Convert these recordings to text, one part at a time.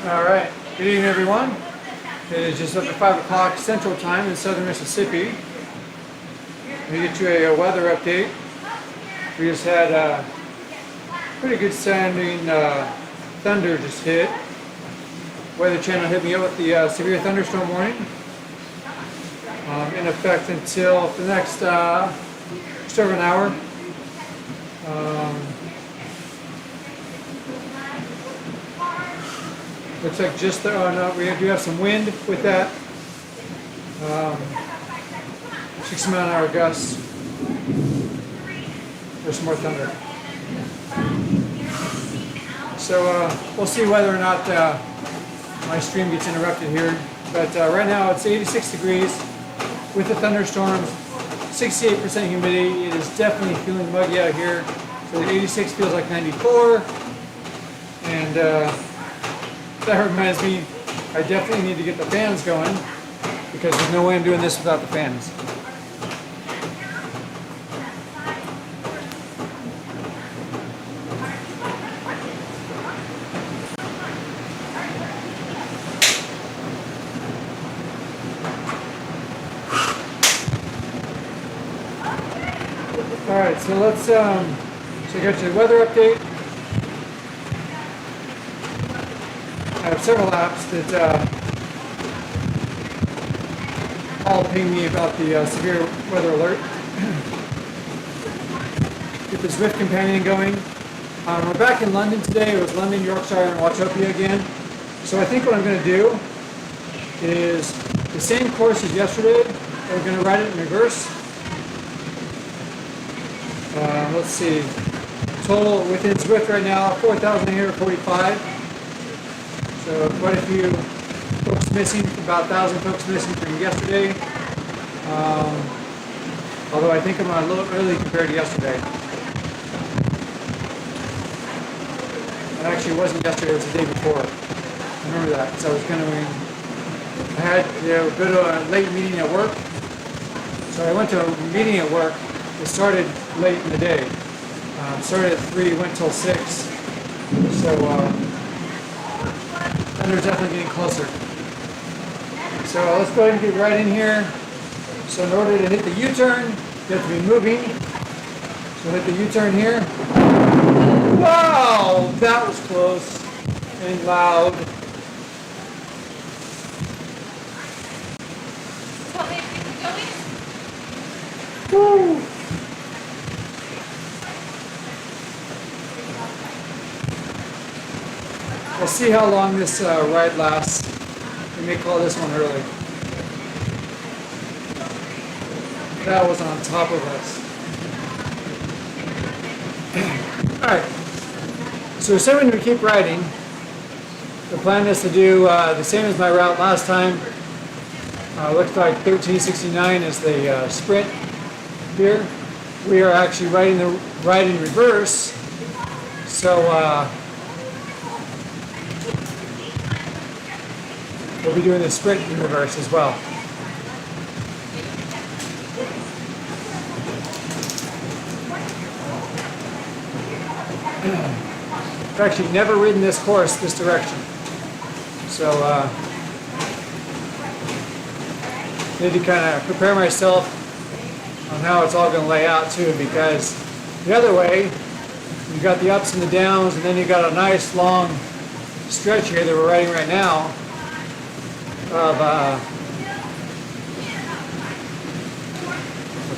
All right. Good evening, everyone. It is just after 5 o'clock Central Time in southern Mississippi. We get you a weather update. We just had a pretty good sounding thunder just hit. Weather Channel hit me up with the severe thunderstorm warning. In effect until the next just over an hour. Looks like just the, oh no, we do have some wind with that. 60-mile-an-hour gusts. There's some more thunder. So we'll see whether or not my stream gets interrupted here. But right now it's 86 degrees with the thunderstorms, 68% humidity. It is definitely feeling muggy out here. So the 86 feels like 94. And that reminds me, I definitely need to get the fans going because there's no way I'm doing this without the fans. All right, so let's so I got your weather update. I have several apps that all ping me about the severe weather alert. Get the Zwift companion going. We're back in London today. It was London, Yorkshire, and Wauchope again. So I think what I'm going to do is the same course as yesterday. We're going to ride it in reverse. Let's see. Total within Zwift right now, 4,845. So quite a few folks missing, about 1,000 folks missing from yesterday. Although I think I'm a little early compared to yesterday. It actually wasn't yesterday, it was the day before. I remember that, because I was going to, I had to go to a late meeting at work. So I went to a meeting at work. It started late in the day. Started at 3, went till 6. So they're definitely getting closer. So let's go ahead and get right in here. So in order to hit the U-turn, you have to be moving. So hit the U-turn here. Wow, that was close and loud. Woo. We'll see how long this ride lasts. We may call this one early. That was on top of us. Alright. So assuming we keep riding, the plan is to do the same as my route last time. Looks like 1369 is the sprint here. We are actually riding the ride in reverse. So we'll be doing the sprint in reverse as well. I've actually never ridden this course this direction. So need to kind of prepare myself on how it's all going to lay out too, because the other way, you've got the ups and the downs, and then you've got a nice long stretch here that we're riding right now of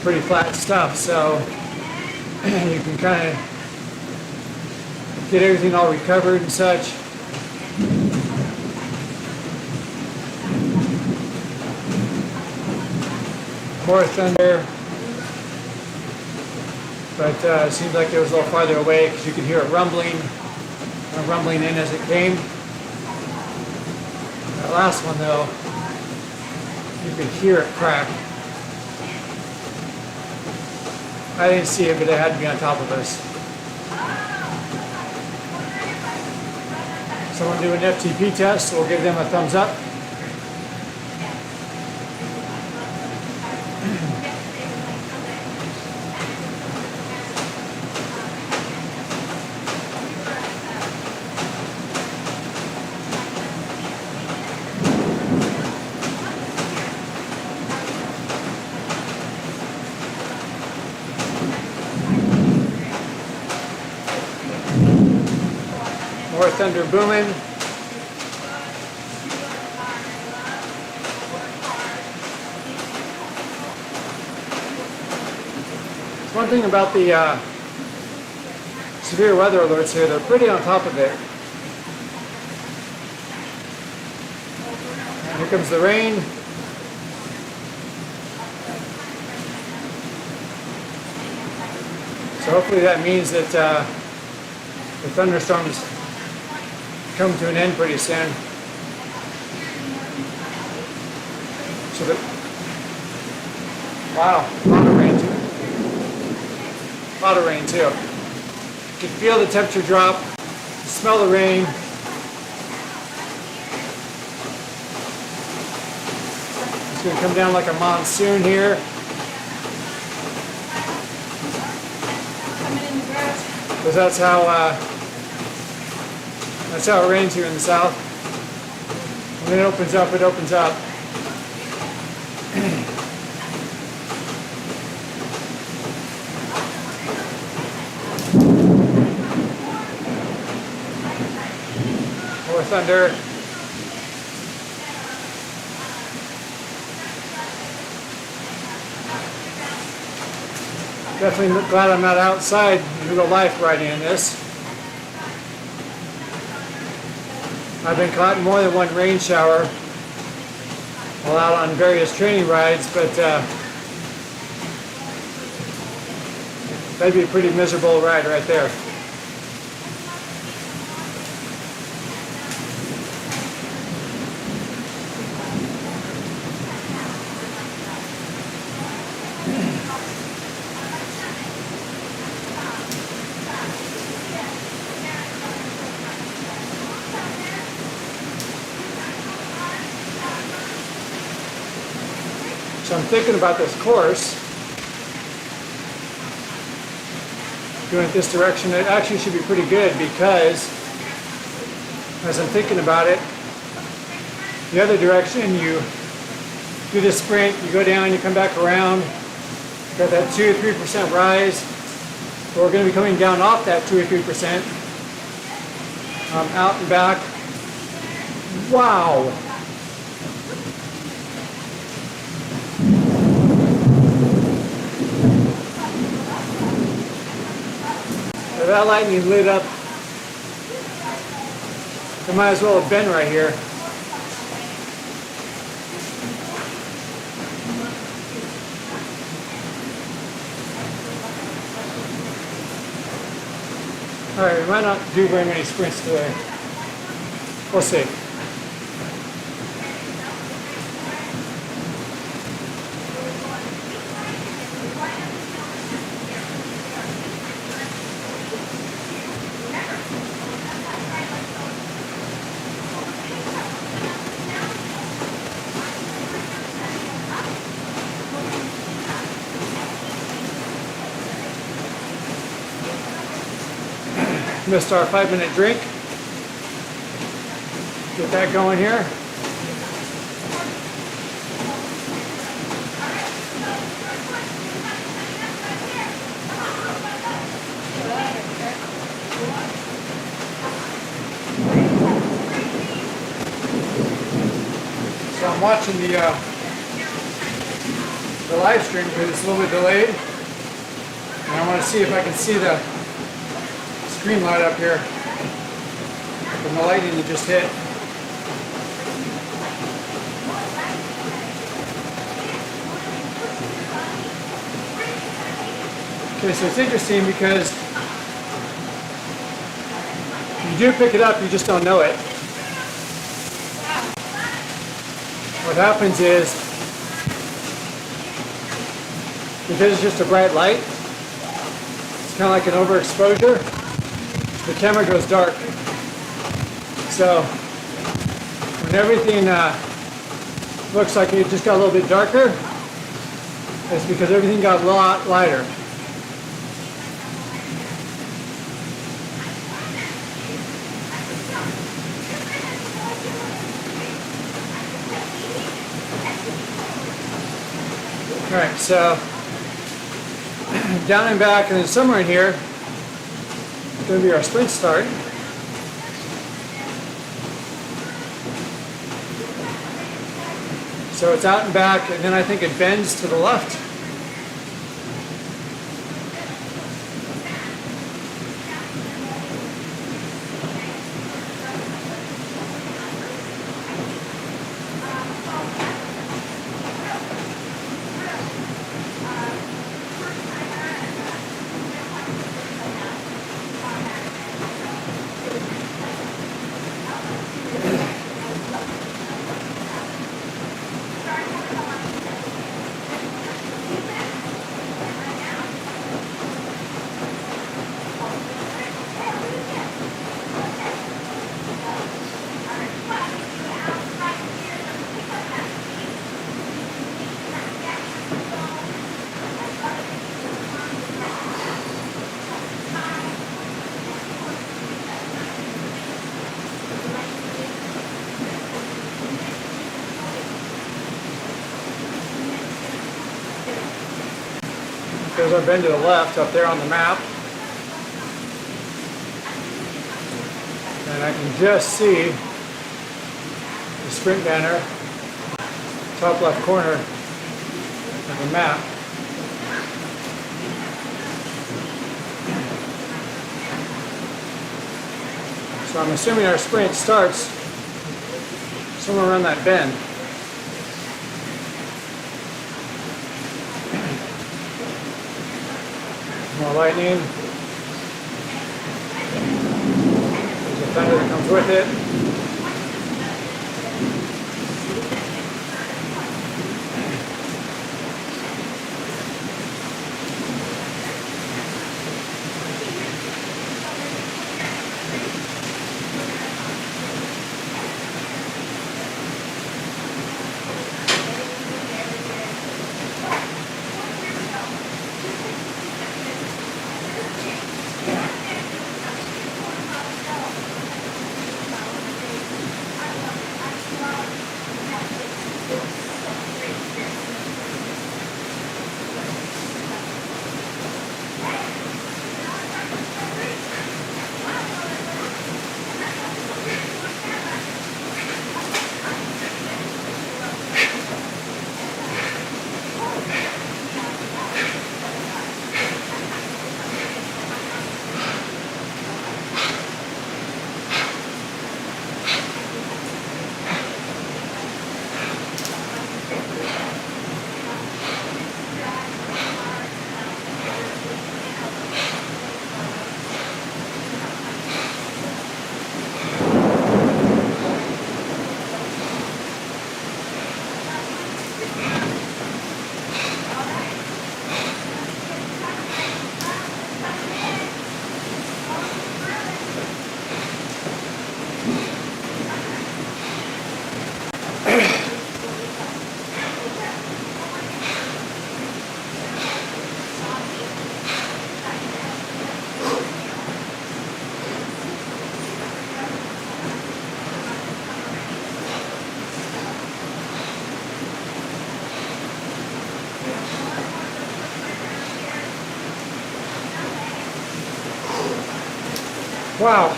pretty flat stuff, so you can kind of get everything all recovered and such. More thunder, but it seems like it was a little farther away because you could hear it rumbling in as it came. That last one though, you could hear it crack. I didn't see it, but it had to be on top of us. Someone do an FTP test, so we'll give them a thumbs up. thunder booming. One thing about the severe weather alerts here, they're pretty on top of it. And here comes the rain. So hopefully that means that the thunderstorms come to an end pretty soon. So that, wow, a lot of rain too. A lot of rain too. You can feel the temperature drop, you smell the rain. It's going to come down like a monsoon here. Because that's how it rains here in the south. When it opens up, it opens up. More thunder. Definitely glad I'm not outside in real life riding in this. I've been caught in more than one rain shower while out on various training rides, but that'd be a pretty miserable ride right there. So I'm thinking about this course, doing it this direction. It actually should be pretty good because, as I'm thinking about it, the other direction, you do the sprint, you go down, you come back around, got that 2 or 3% rise. But we're going to be coming down off that 2 or 3%, out and back. Wow! That lightning lit up. It might as well have been right here. Alright, we might not do very many sprints today. We'll see. Missed our 5-minute drink. Get that going here. So I'm watching the live stream because it's a little bit delayed, and I want to see if I can see the screen light up here from the lightning that just hit. Okay, so it's interesting because you do pick it up, you just don't know it. What happens is, because it's just a bright light, it's kind of like an overexposure. The camera goes dark. So when everything looks like it just got a little bit darker, it's because everything got a lot lighter. Alright, so down and back, and then somewhere in here, going to be our sprint start. So it's out and back, and then I think it bends to the left. There's our bend to the left up there on the map. And I can just see the sprint banner, top left corner of the map. So I'm assuming our sprint starts somewhere around that bend. More lightning. There's the thunder that comes with it. Wow.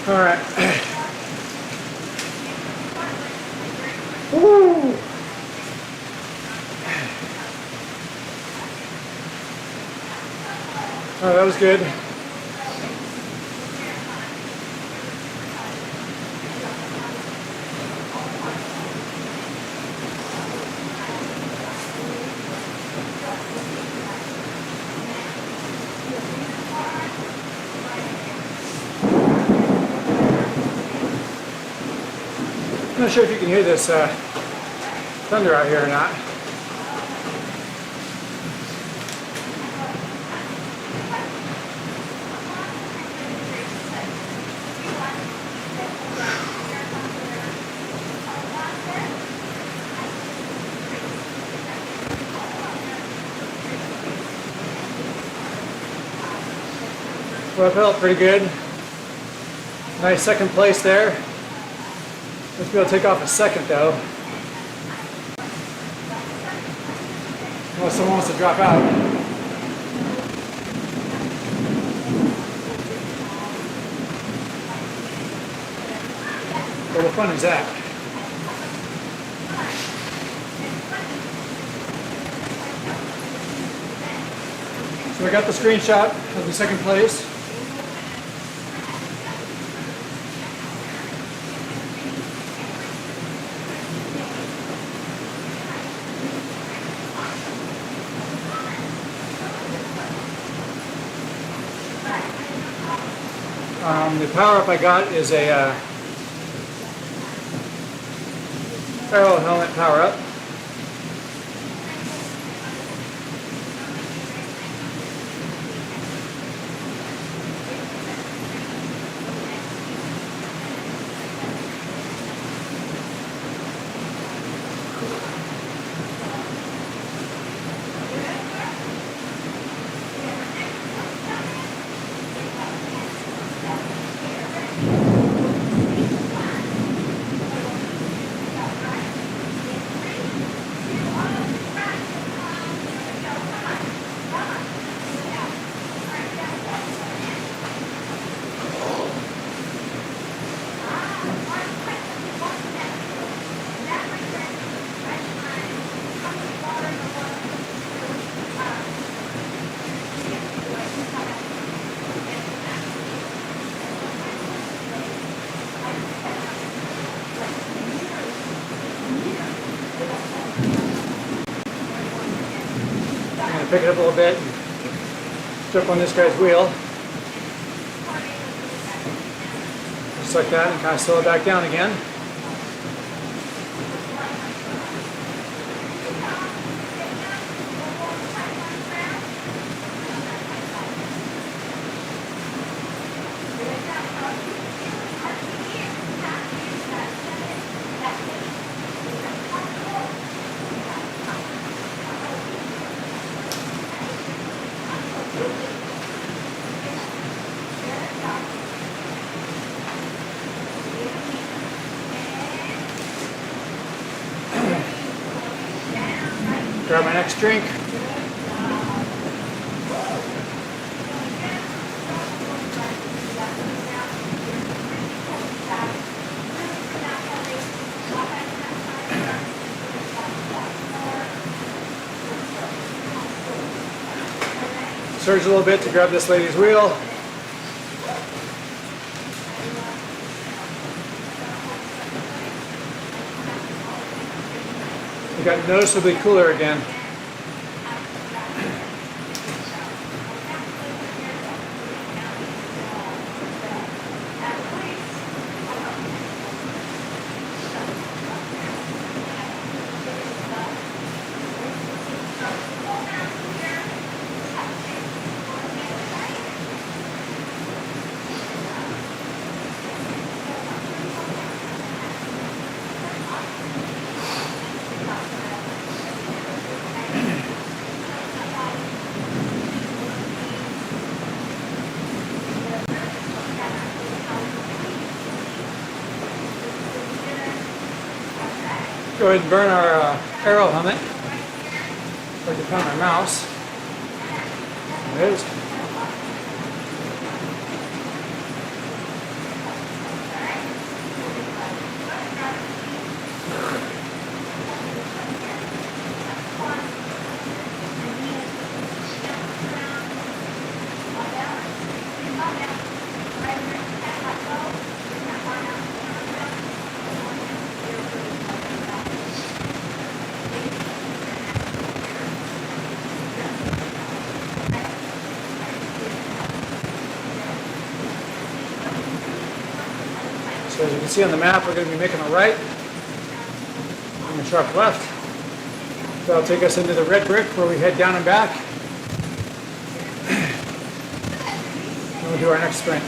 All right. Woo! Oh, that was good. I'm not sure if you can hear this thunder out here or not. Well, I felt pretty good. Nice second place there. Let's be able to take off a second though. Unless someone wants to drop out. Well, what fun is that? So I got the screenshot of the second place. The power up I got is a aero helmet power up. Pick it up a little bit and jump on this guy's wheel. Just like that, and kind of slow it back down again. Grab my next drink. Surge a little bit to grab this lady's wheel. It got noticeably cooler again. Go ahead and burn our aero helmet. If I can find my mouse. There it is. So as you can see on the map, we're going to be making a right and a sharp left. So that'll take us into the red brick where we head down and back. And we'll do our next sprint.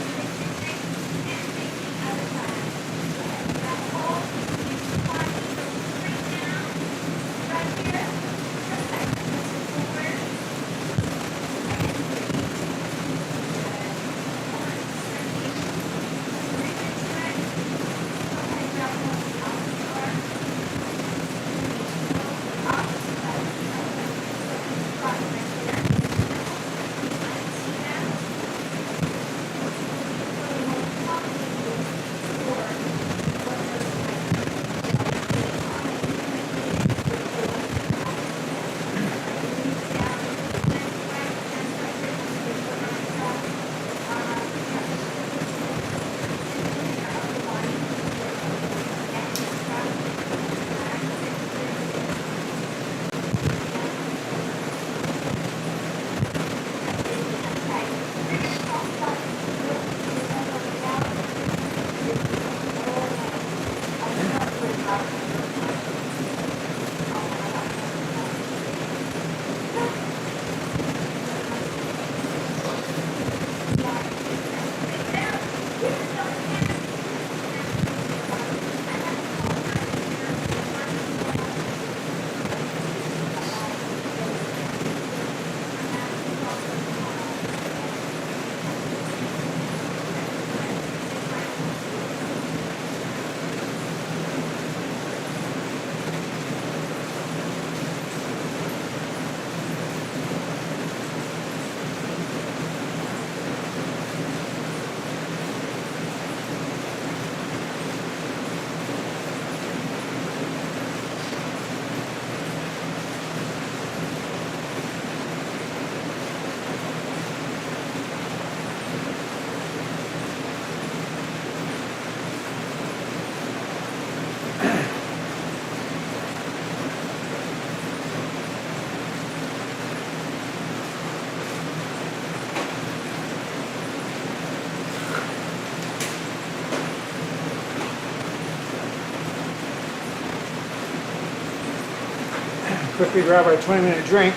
quickly grab our 20-minute drink.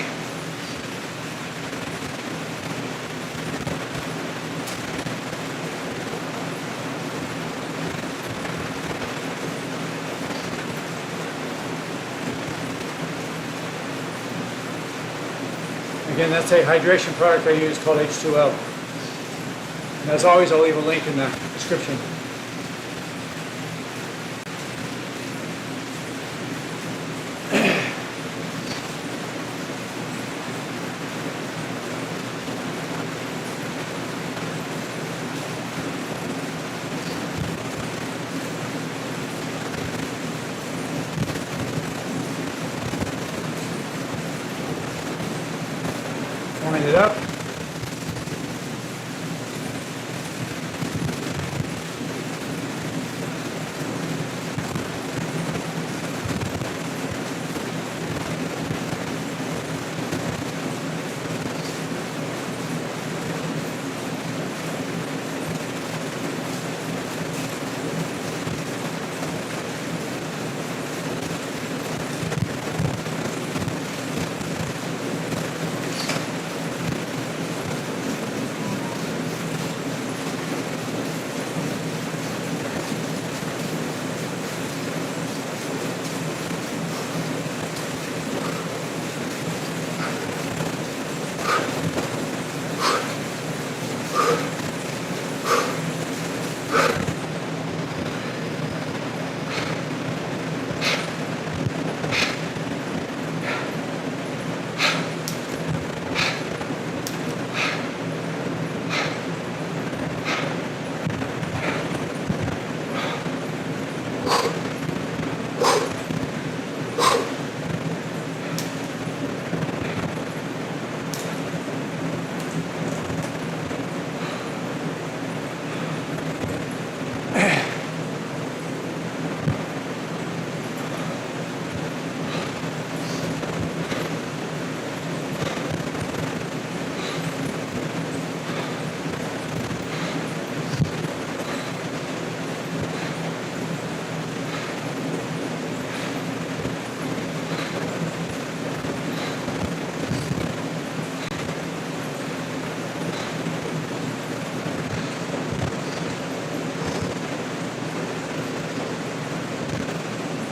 Again, that's a hydration product I use called H2O. And as always, I'll leave a link in the description. Wind it up.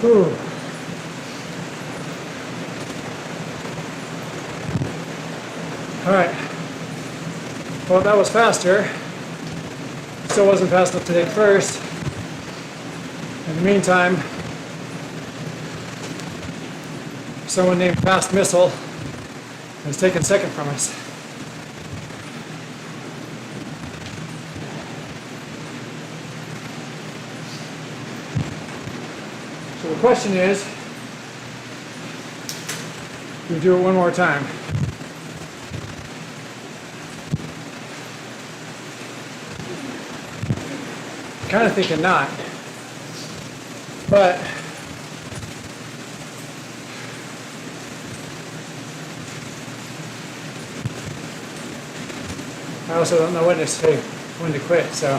Whew. All right. Well, that was faster. Still wasn't fast enough to take first. In the meantime, someone named Fast Missile has taken second from us. So the question is, do we do it one more time? Kind of thinking not, but I also don't know when to say, when to quit, so.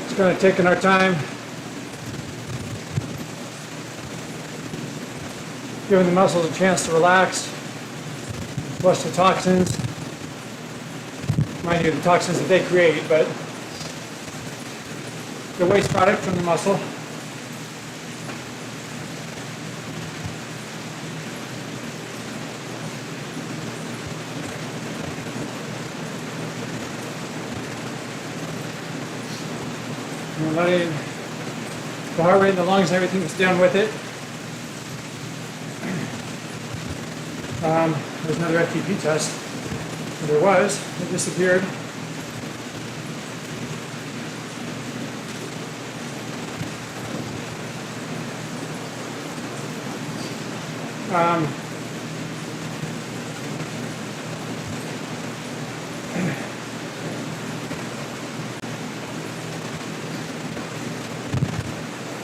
Just kind of taking our time, giving the muscles a chance to relax, flush the toxins. Mind you, the toxins that they create, but the waste product from the muscle. And letting the heart rate in the lungs and everything is down with it. There's another FTP test. There was. It disappeared.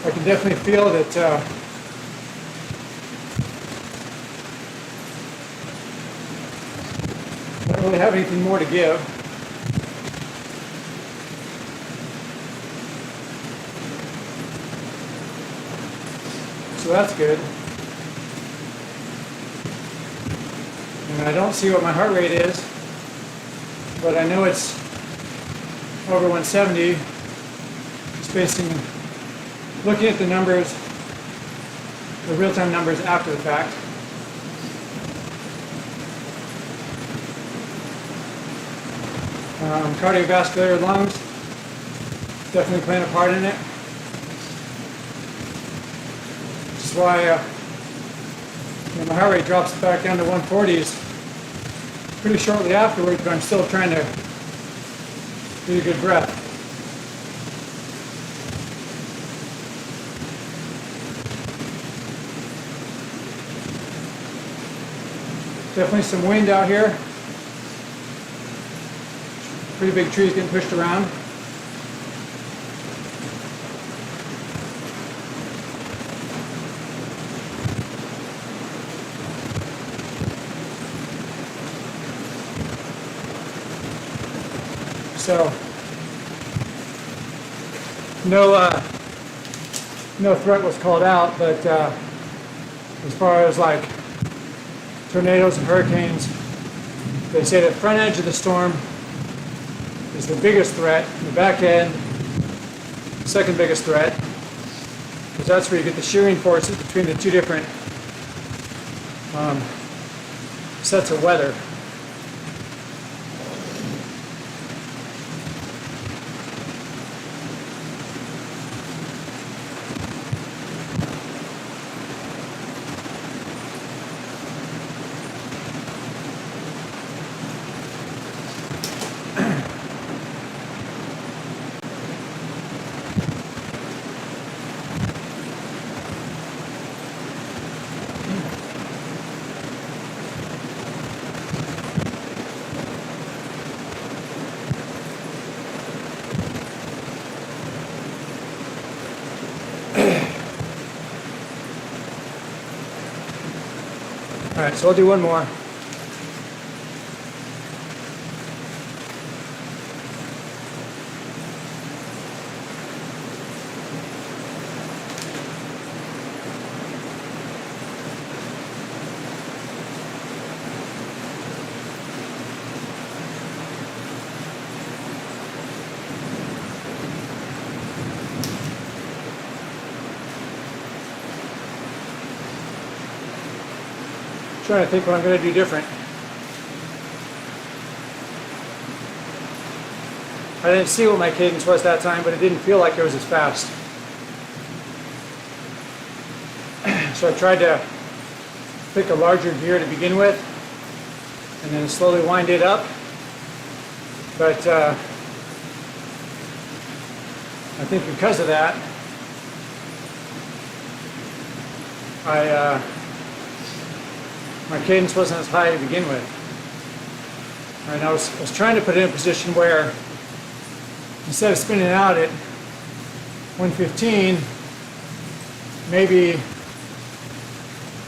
I can definitely feel that I don't really have anything more to give. so that's good. And I don't see what my heart rate is, but I know it's over 170, just basing, looking at the numbers, the real-time numbers after the fact. Cardiovascular lungs, definitely playing a part in it. Which is why my heart rate drops back down to 140s pretty shortly afterwards, but I'm still trying to get a good breath. Definitely some wind out here. Pretty big trees getting pushed around. So, no threat was called out, but as far as like tornadoes and hurricanes, they say the front edge of the storm is the biggest threat, the back end, second biggest threat, because that's where you get the shearing forces between the two different sets of weather. All right, so I'll do one more. Trying to think what I'm going to do different. I didn't see what my cadence was that time, but it didn't feel like it was as fast. So I tried to pick a larger gear to begin with, and then slowly wind it up. But I think because of that, my cadence wasn't as high to begin with. And I was trying to put it in a position where instead of spinning out at 115, maybe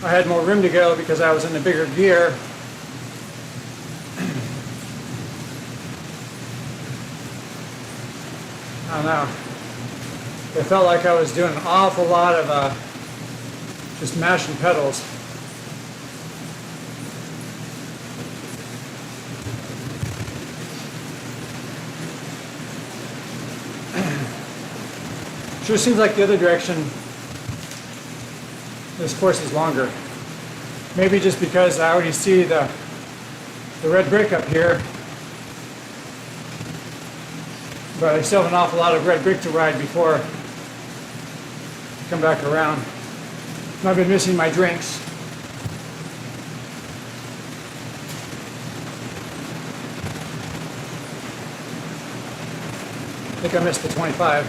I had more room to go because I was in the bigger gear. I don't know. It felt like I was doing an awful lot of just mashing pedals. Sure seems like the other direction, this course is longer. Maybe just because I already see the red brick up here, but I still have an awful lot of red brick to ride before I come back around. And I've been missing my drinks. I think I missed the 25.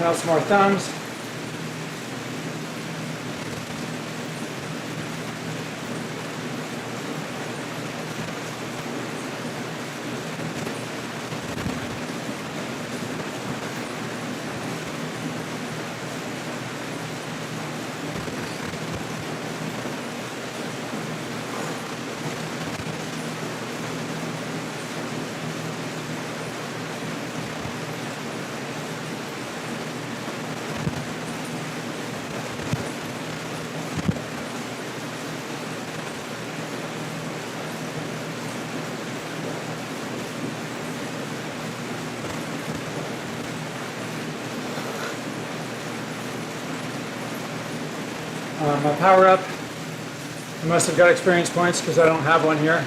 Sending out some more thumbs. My power up, I must have got experience points because I don't have one here.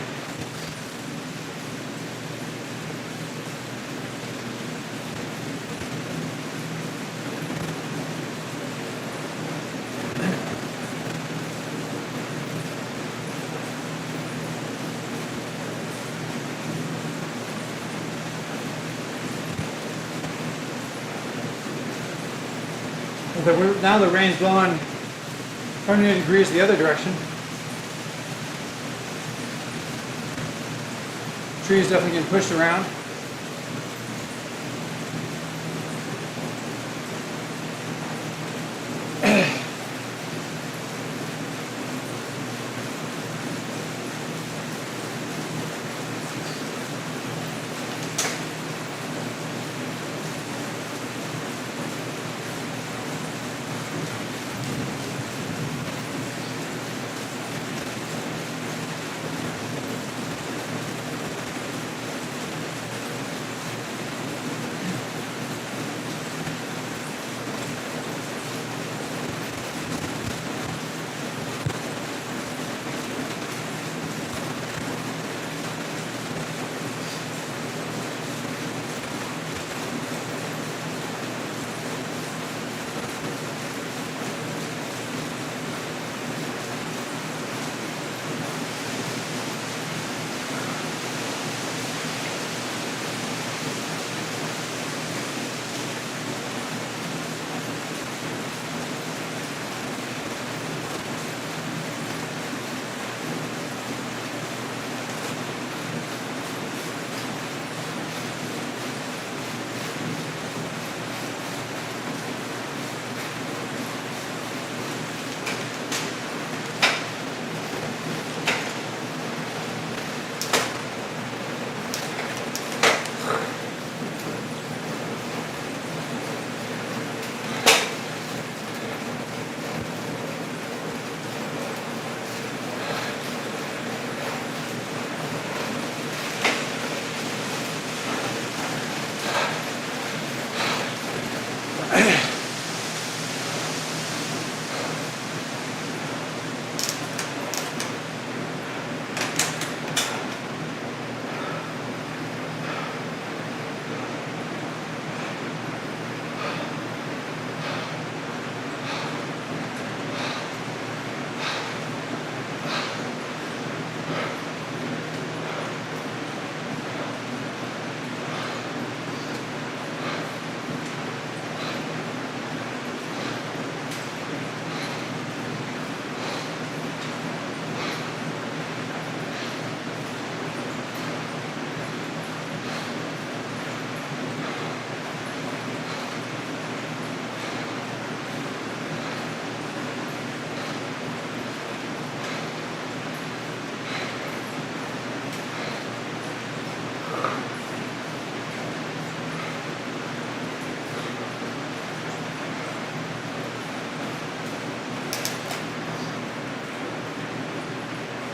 Now the rain's blowing 180 degrees the other direction. Trees definitely getting pushed around.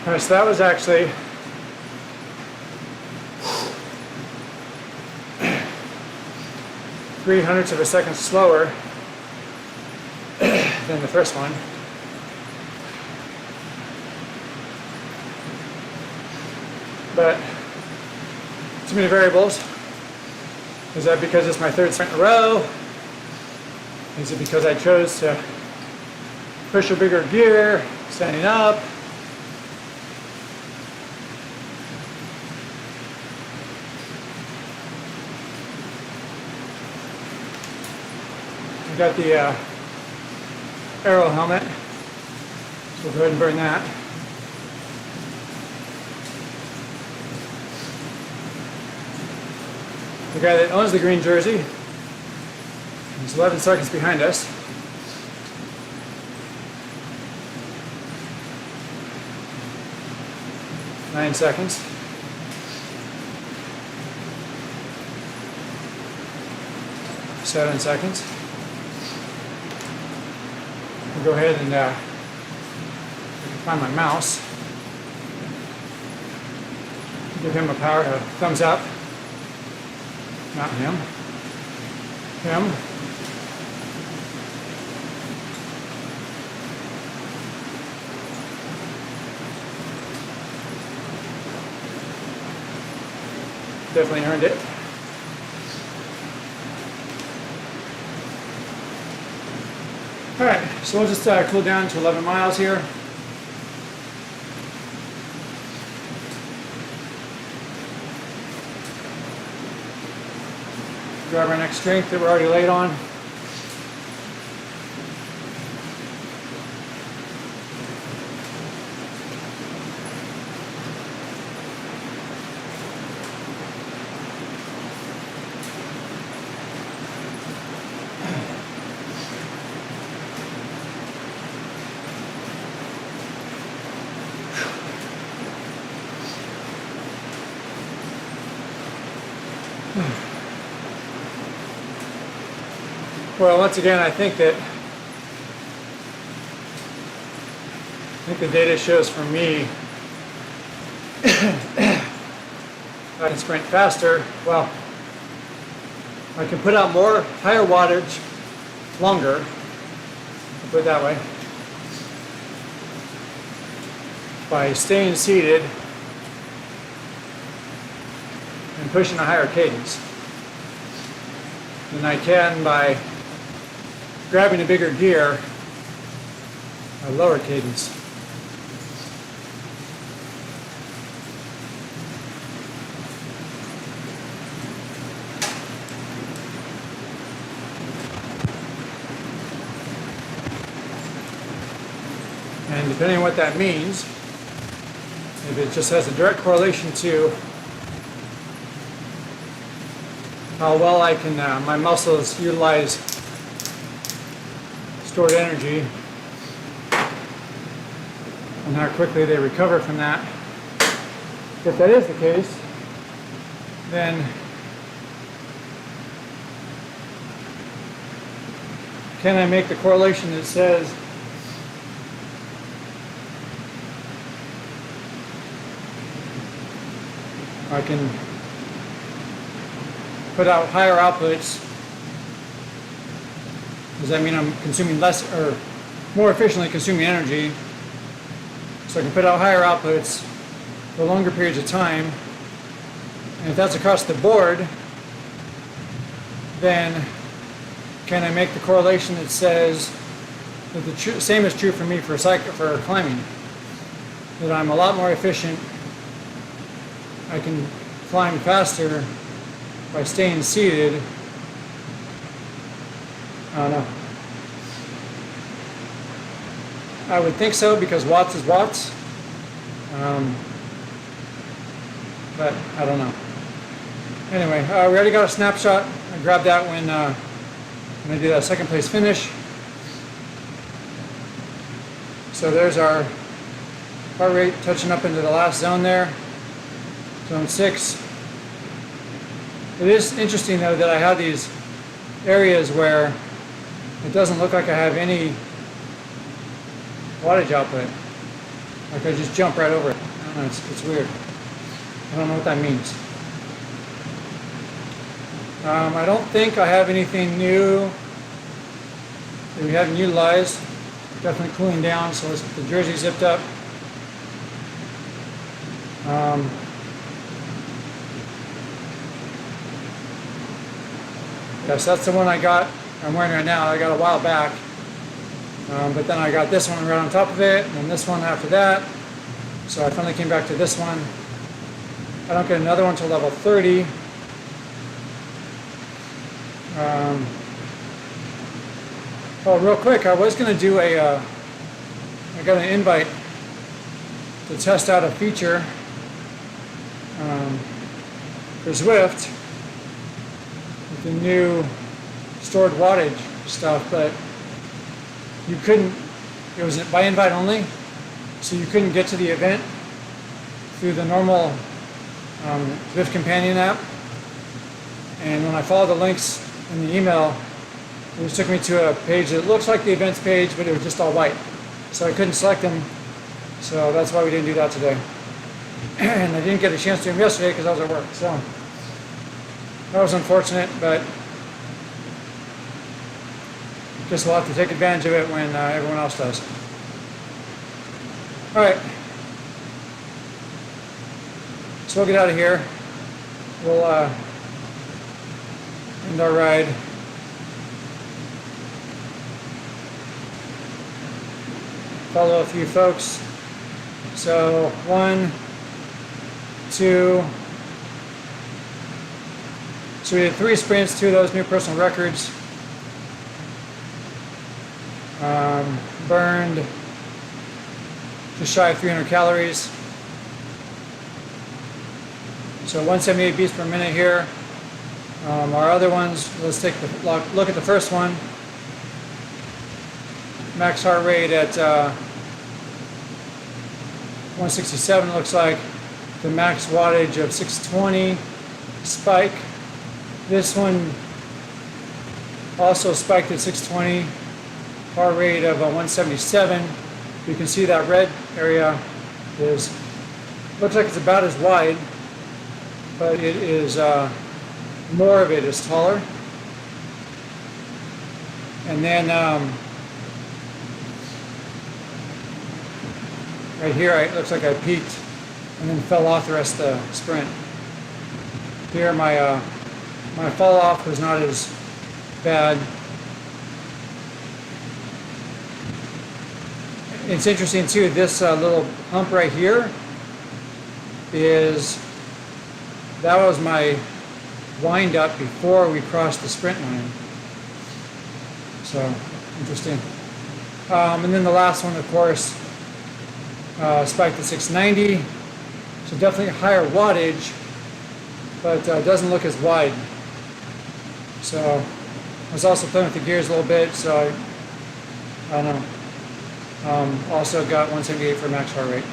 All right, so that was actually .03 of a second slower than the first one. But too many variables. Is that because it's my third sprint in a row? Is it because I chose to push a bigger gear, standing up? got the Aero helmet, so we'll go ahead and burn that. The guy that owns the green jersey is 11 seconds behind us. Nine seconds. Seven seconds. I'll go ahead and find my mouse. Give him a thumbs up. Not him. Him. Definitely earned it. Alright, so we'll just cool down to 11 miles here. Grab our next drink that we're already late on. Well, once again, I think the data shows for me I can sprint faster. Well, I can put out more, higher wattage, longer. I'll put it that way. By staying seated and pushing a higher cadence than I can by grabbing a bigger gear, a lower cadence. And depending on what that means, if it just has a direct correlation to how well I can, my muscles utilize stored energy and how quickly they recover from that. If that is the case, then can I make the correlation that says I can put out higher outputs? Does that mean I'm consuming less or more efficiently consuming energy? So I can put out higher outputs for longer periods of time. And if that's across the board, then can I make the correlation that says that the same is true for me for climbing? That I'm a lot more efficient. I can climb faster by staying seated. I don't know. I would think so because watts is watts. But I don't know. Anyway, we already got a snapshot. I grabbed that when I did a second place finish. So there's our heart rate touching up into the last zone there. Zone 6. It is interesting though that I have these areas where it doesn't look like I have any wattage output. Like I just jump right over it. I don't know, it's weird. I don't know what that means. I don't think I have anything new that we haven't utilized. Definitely cooling down, so let's get the jersey zipped up. Yes, that's the one I'm wearing right now. I got a while back. But then I got this one right on top of it, and then this one after that. So I finally came back to this one. I don't get another one until level 30. Oh, real quick, I was going to do I got an invite to test out a feature for Zwift with the new stored wattage stuff, but you couldn't, it was by invite only, so you couldn't get to the event through the normal Zwift companion app. And when I followed the links in the email, it just took me to a page that looks like the events page, but it was just all white. So I couldn't select them, so that's why we didn't do that today. And I didn't get a chance to do them yesterday because I was at work, so that was unfortunate, but guess we'll have to take advantage of it when everyone else does. All right, so we'll get out of here. We'll end our ride. Follow a few folks. So 1, 2. So we did 3 sprints, 2 of those new personal records. Burned just shy of 300 calories. So 178 beats per minute here. Our other ones, let's take a look at the first one. Max heart rate at 167 looks like. The max wattage of 620 spike. This one also spiked at 620. Heart rate of 177. You can see that red area looks like it's about as wide, but it is more of it is taller. And then right here, it looks like I peaked and then fell off the rest of the sprint. Here, my fall off was not as bad. It's interesting too, this little hump right here that was my wind up before we crossed the sprint line. So, interesting. And then the last one, of course, spiked to 690. So definitely higher wattage, but doesn't look as wide. So I was also playing with the gears a little bit, so I don't know. Also got 178 for max heart rate.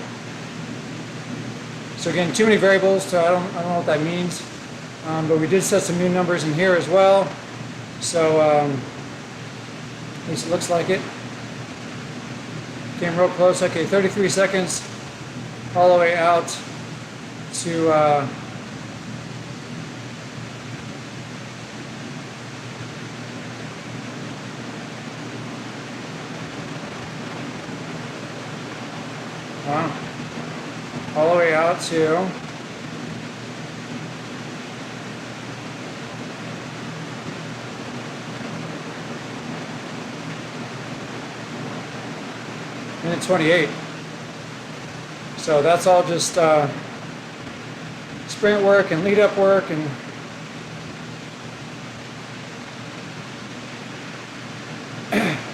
So again, too many variables, so I don't know what that means. But we did set some new numbers in here as well. So at least it looks like it. Came real close. Okay, 33 seconds all the way out to all the way out to minute 28. So that's all just sprint work and lead up work and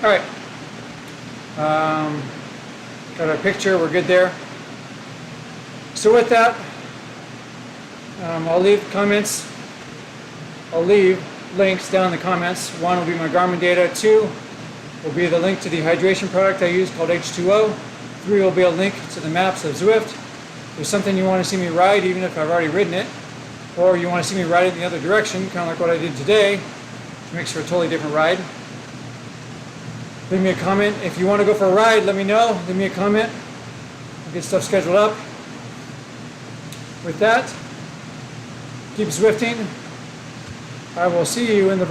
all right. Got our picture, we're good there. So with that, I'll leave links down in the comments. 1 will be my Garmin data, 2 will be the link to the hydration product I use called H2O, 3 will be a link to the maps of Zwift. If there's something you want to see me ride, even if I've already ridden it, or you want to see me ride it in the other direction, kind of like what I did today, which makes for a totally different ride, leave me a comment. If you want to go for a ride, let me know. Leave me a comment. I'll get stuff scheduled up. With that, keep Zwifting. I will see you in the